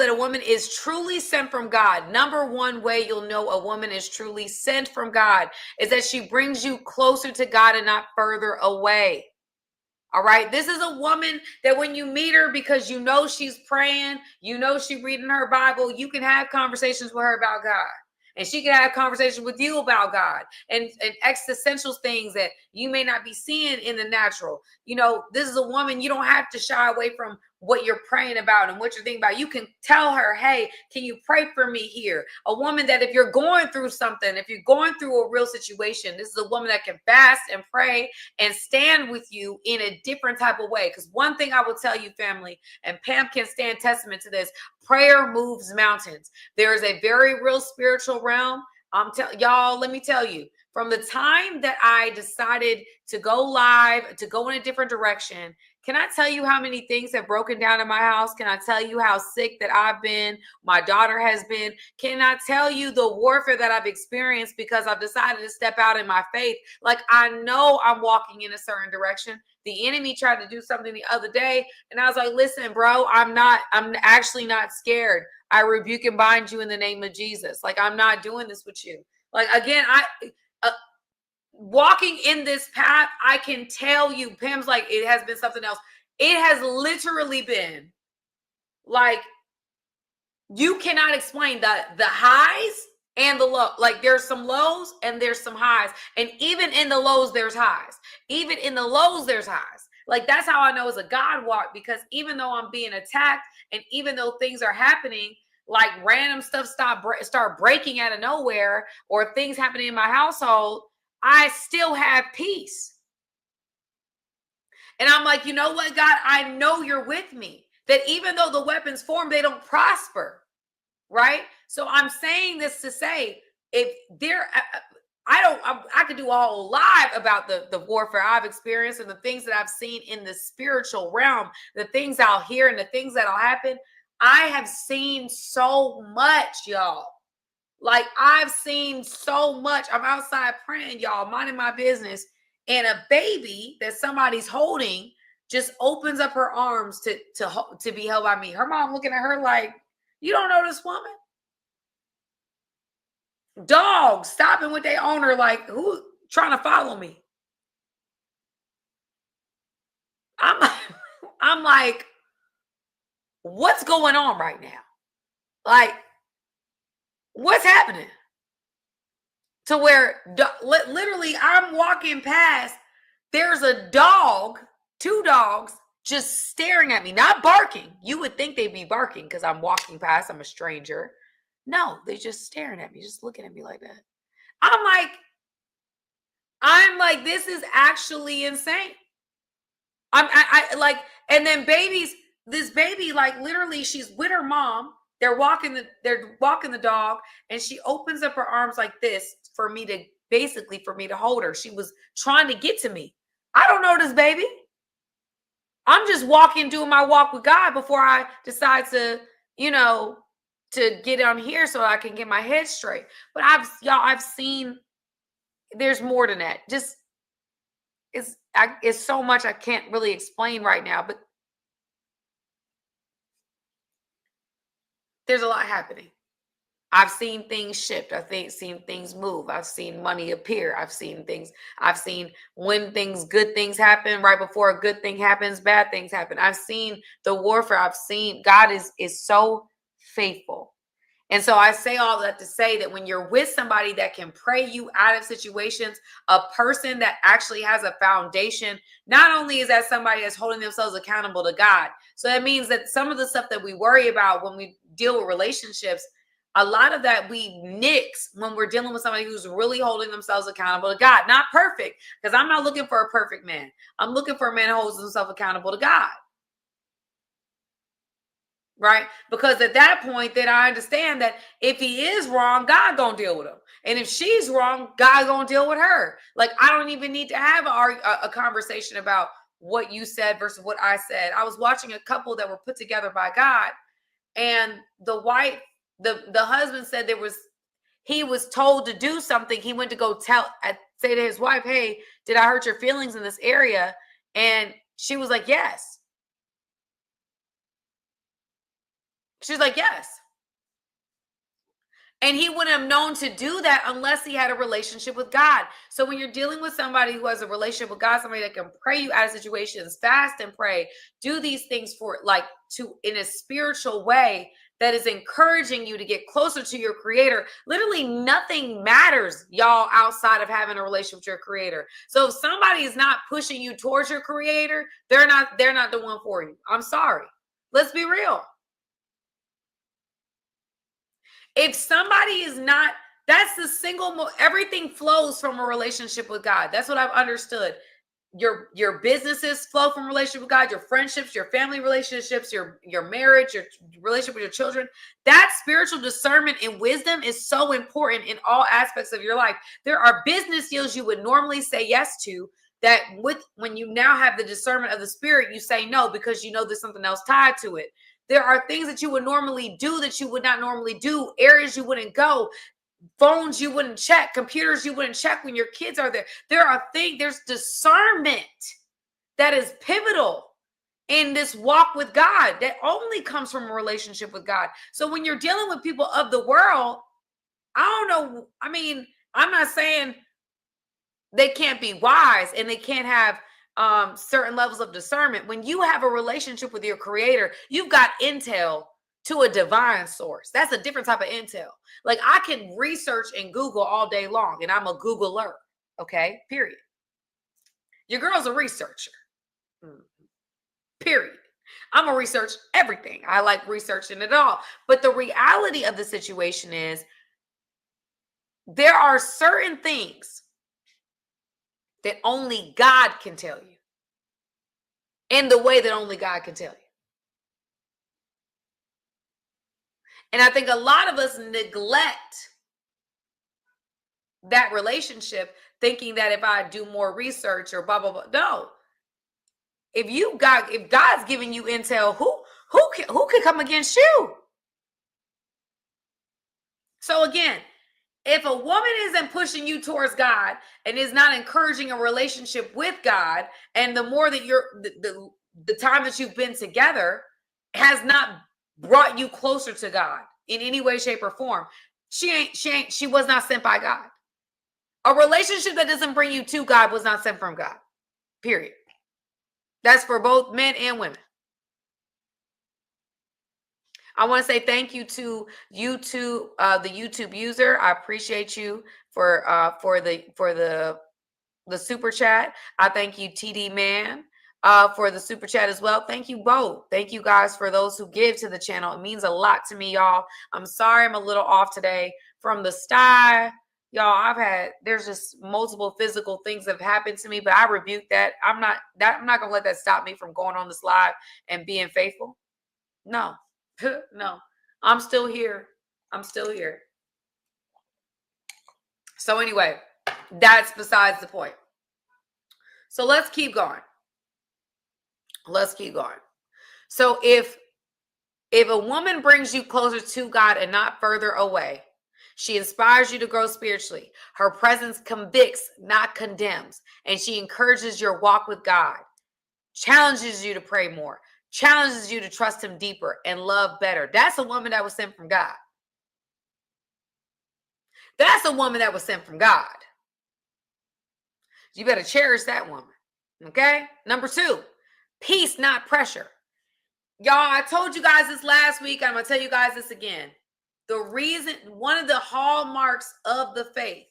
that a woman is truly sent from God, number one way you'll know a woman is truly sent from God is that she brings you closer to God and not further away. All right. This is a woman that when you meet her, because you know she's praying, you know she's reading her Bible, you can have conversations with her about God. And she can have conversations with you about God and existential things that you may not be seeing in the natural. You know, this is a woman, you don't have to shy away from what you're praying about and what you're thinking about. You can tell her, hey, can you pray for me here? A woman that if you're going through something, if you're going through a real situation, this is a woman that can fast and pray and stand with you in a different type of way. Because one thing I will tell you, family, and Pam can stand testament to this, prayer moves mountains. There is a very real spiritual realm. Y'all, let me tell you, from the time that I decided to go live, to go in a different direction, can I tell you how many things have broken down in my house? Can I tell you how sick that I've been? My daughter has been. Can I tell you the warfare that I've experienced because I've decided to step out in my faith? Like, I know I'm walking in a certain direction. The enemy tried to do something the other day, and I was like, listen, bro, I'm actually not scared. I rebuke and bind you in the name of Jesus. Like, I'm not doing this with you. Like, again, walking in this path, I can tell you, Pam's like, it has been something else. It has literally been like, you cannot explain the highs and the low. Like, there's some lows and there's some highs. And even in the lows, there's highs. Even in the lows, there's highs. Like, that's how I know it's a God walk, because even though I'm being attacked and even though things are happening, like random stuff start breaking out of nowhere, or things happening in my household, I still have peace. And I'm like, you know what, God, I know you're with me. That even though the weapons form, they don't prosper. Right? So I'm saying this to say, if there, I could do a whole live about the warfare I've experienced and the things that I've seen in the spiritual realm, the things I'll hear and the things that'll happen. I have seen so much, y'all. Like, I've seen so much. I'm outside praying, y'all, minding my business, and a baby that somebody's holding just opens up her arms to be held by me. Her mom looking at her like, you don't know this woman? Dogs stopping with their owner like, who trying to follow me? I'm like, what's going on right now? Like, what's happening? To where literally I'm walking past, there's a dog, two dogs just staring at me, not barking. You would think they'd be barking because I'm walking past, I'm a stranger. No, they just staring at me, just looking at me like that. I'm like, this is actually insane. I like, and then this baby, like, literally, she's with her mom. They're walking the dog, and she opens up her arms like this for me to hold her. She was trying to get to me. I don't know this baby. I'm just doing my walk with God before I decide to, to get on here so I can get my head straight. But I've seen, there's more than that. Just it's so much I can't really explain right now, but there's a lot happening. I've seen things shift. Seen things move. I've seen money appear. I've seen when good things happen, right before a good thing happens, bad things happen. I've seen the warfare. I've seen God is so faithful. And so I say all that to say that when you're with somebody that can pray you out of situations, a person that actually has a foundation, not only is that somebody that's holding themselves accountable to God. So that means that some of the stuff that we worry about when we deal with relationships, a lot of that we nix when we're dealing with somebody who's really holding themselves accountable to God. Not perfect, because I'm not looking for a perfect man. I'm looking for a man who holds himself accountable to God. Right? Because at that point, then I understand that if he is wrong, God gonna deal with him. And if she's wrong, God gonna deal with her. Like, I don't even need to have a conversation about what you said versus what I said. I was watching a couple that were put together by God, and the husband said he was told to do something. He went to go say to his wife, hey, did I hurt your feelings in this area? And she was like, yes. She's like, yes. And he wouldn't have known to do that unless he had a relationship with God. So when you're dealing with somebody who has a relationship with God, somebody that can pray you out of situations, fast and pray, do these things for like to in a spiritual way that is encouraging you to get closer to your creator. Literally nothing matters, y'all, outside of having a relationship with your creator. So if somebody is not pushing you towards your creator, they're not the one for you. I'm sorry. Let's be real. If somebody is not, that's the everything flows from a relationship with God. That's what I've understood. Your businesses flow from relationship with God, your friendships, your family relationships, your marriage, your relationship with your children. That spiritual discernment and wisdom is so important in all aspects of your life. There are business deals you would normally say yes to that when you now have the discernment of the spirit, you say no because you know there's something else tied to it. There are things that you would normally do that you would not normally do, areas you wouldn't go, phones you wouldn't check, computers you wouldn't check when your kids are there. There's discernment that is pivotal in this walk with God that only comes from a relationship with God. So when you're dealing with people of the world, I don't know. I mean, I'm not saying they can't be wise and they can't have certain levels of discernment. When you have a relationship with your creator, you've got intel to a divine source. That's a different type of intel. Like I can research and Google all day long and I'm a Googler. Okay, period. Your girl's a researcher. Period. I'm gonna research everything. I like researching it all. But the reality of the situation is there are certain things that only God can tell you in the way that only God can tell you. And I think a lot of us neglect that relationship thinking that if I do more research or blah, blah, blah. No. If God's giving you intel, who can come against you? So again, if a woman isn't pushing you towards God and is not encouraging a relationship with God, and the more that the time that you've been together has not brought you closer to God in any way, shape, or form, she was not sent by God. A relationship that doesn't bring you to God was not sent from God. Period. That's for both men and women. I want to say thank you to YouTube, the YouTube user. I appreciate you for the super chat. I thank you, TD Man, for the super chat as well. Thank you both. Thank you guys for those who give to the channel. It means a lot to me, y'all. I'm sorry I'm a little off today from the sty. Y'all, there's just multiple physical things that have happened to me, but I rebuke that. I'm not gonna let that stop me from going on this live and being faithful. No. No, I'm still here. I'm still here. So anyway, that's besides the point. So let's keep going. Let's keep going. So if a woman brings you closer to God and not further away, she inspires you to grow spiritually. Her presence convicts, not condemns, and she encourages your walk with God, challenges you to pray more, challenges you to trust him deeper and love better. That's a woman that was sent from God. That's a woman that was sent from God. You better cherish that woman. Okay? Number 2, peace, not pressure. Y'all, I told you guys this last week. I'm going to tell you guys this again. One of the hallmarks of the faith,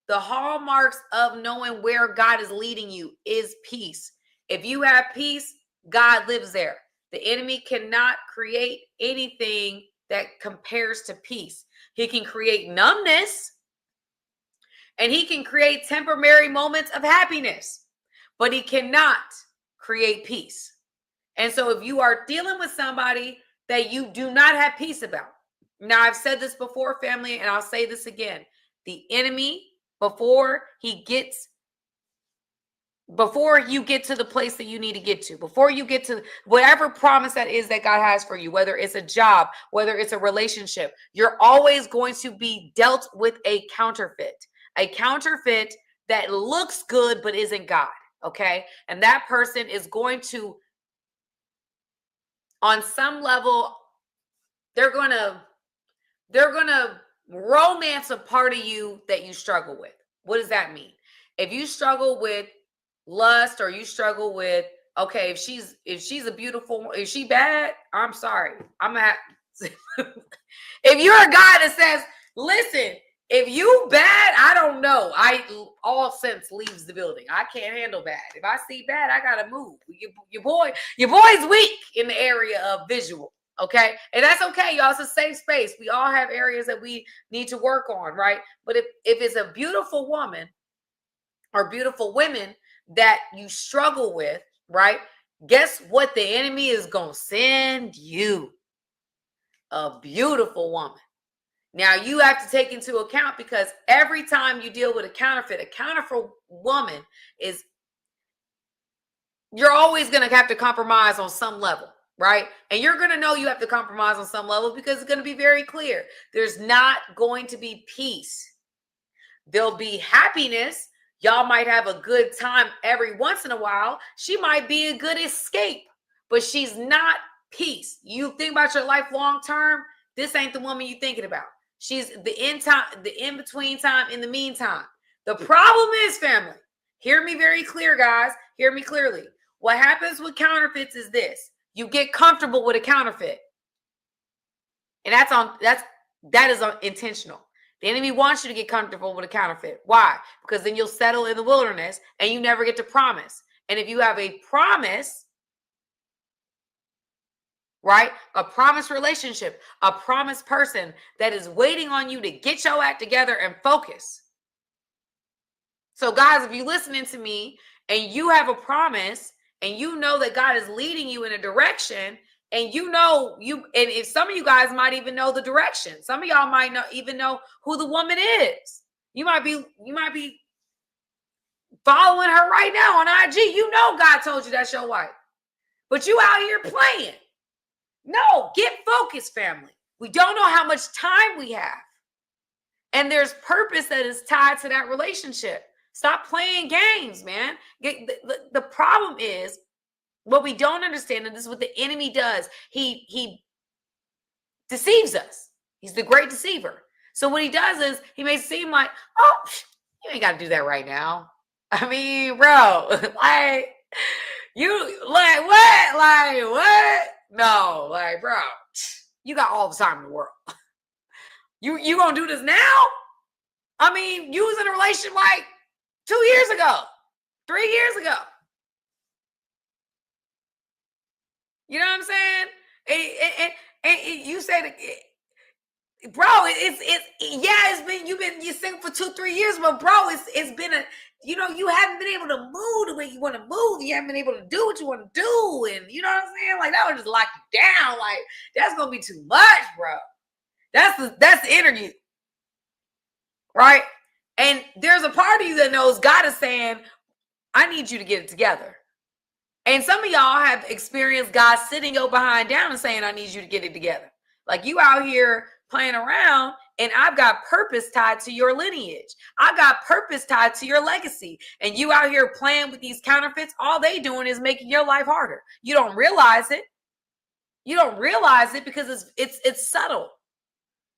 the hallmarks of knowing where God is leading you is peace. If you have peace, God lives there. The enemy cannot create anything that compares to peace. He can create numbness and he can create temporary moments of happiness, but he cannot create peace. And so if you are dealing with somebody that you do not have peace about, now I've said this before, family, and I'll say this again. The enemy, before you get to the place that you need to get to, before you get to whatever promise that is that God has for you, whether it's a job, whether it's a relationship, you're always going to be dealt with a counterfeit that looks good but isn't God, okay? And that person is going to, on some level, they're gonna romance a part of you that you struggle with. What does that mean? If you struggle with lust, or you struggle with, okay, if she's a beautiful, if she bad, I'm sorry, I'm gonna have if you're a guy that says, listen, if you bad, I don't know, all sense leaves the building. I can't handle bad. If I see bad, I gotta move. Your boy's weak in the area of visual. Okay. And that's okay, y'all. It's a safe space. We all have areas that we need to work on, right? But if it's a beautiful woman or beautiful women that you struggle with, right? Guess what the enemy is going to send you? A beautiful woman. Now you have to take into account, because every time you deal with a counterfeit woman is, you're always going to have to compromise on some level. Right? And you're going to know you have to compromise on some level, because it's going to be very clear. There's not going to be peace. There'll be happiness. Y'all might have a good time every once in a while. She might be a good escape, but she's not peace. You think about your life long term, this ain't the woman you're thinking about. She's the in-between time, in the meantime. The problem is, family, hear me very clear, guys. Hear me clearly. What happens with counterfeits is this. You get comfortable with a counterfeit. And that is intentional. The enemy wants you to get comfortable with a counterfeit. Why? Because then you'll settle in the wilderness and you never get to promise. And if you have a promise, right? A promised relationship, a promised person that is waiting on you to get your act together and focus. So guys, if you're listening to me and you have a promise, and you know that God is leading you in a direction, and and if some of you guys might even know the direction. Some of y'all might even know who the woman is. You might be following her right now on IG. You know God told you that's your wife. But you out here playing. No, get focused, family. We don't know how much time we have. And there's purpose that is tied to that relationship. Stop playing games, man. The problem is, what we don't understand, and this is what the enemy does. He deceives us. He's the great deceiver. So what he does is he makes it seem like, oh, you ain't got to do that right now. I mean, bro, like, what? No, like, bro, you got all the time in the world. You gonna do this now? I mean, you was in a relationship like 2 years ago, 3 years ago. You know what I'm saying? And you say that, bro, you're single for 2-3 years, but bro, it's been you haven't been able to move the way you want to move. You haven't been able to do what you want to do. And you know what I'm saying? Like, that would just lock you down. Like, that's going to be too much, bro. That's the interview. Right? And there's a part of you that knows God is saying, I need you to get it together. And some of y'all have experienced God sitting your behind down and saying, I need you to get it together. Like, you out here playing around, and I've got purpose tied to your lineage. I got purpose tied to your legacy. And you out here playing with these counterfeits, all they doing is making your life harder. You don't realize it. You don't realize it because it's subtle.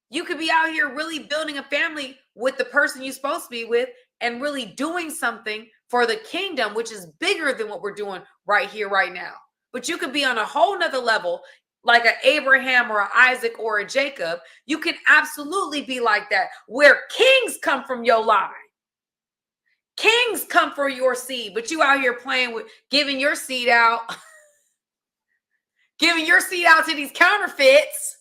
You could be out here really building a family with the person you're supposed to be with and really doing something for the kingdom, which is bigger than what we're doing right here, right now. But you could be on a whole nother level, like an Abraham or an Isaac or a Jacob. You can absolutely be like that, where kings come from your line. Kings come for your seed, but you out here playing with giving your seed out, giving your seed out to these counterfeits.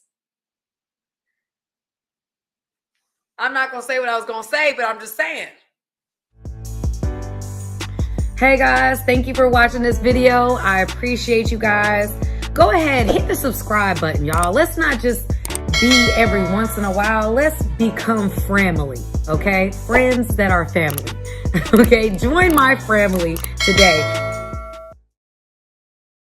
I'm not going to say what I was going to say, but I'm just saying. Hey guys, thank you for watching this video. I appreciate you guys. Go ahead, hit the subscribe button, y'all. Let's not just be every once in a while. Let's become family, okay? Friends that are family, okay? Join my family today.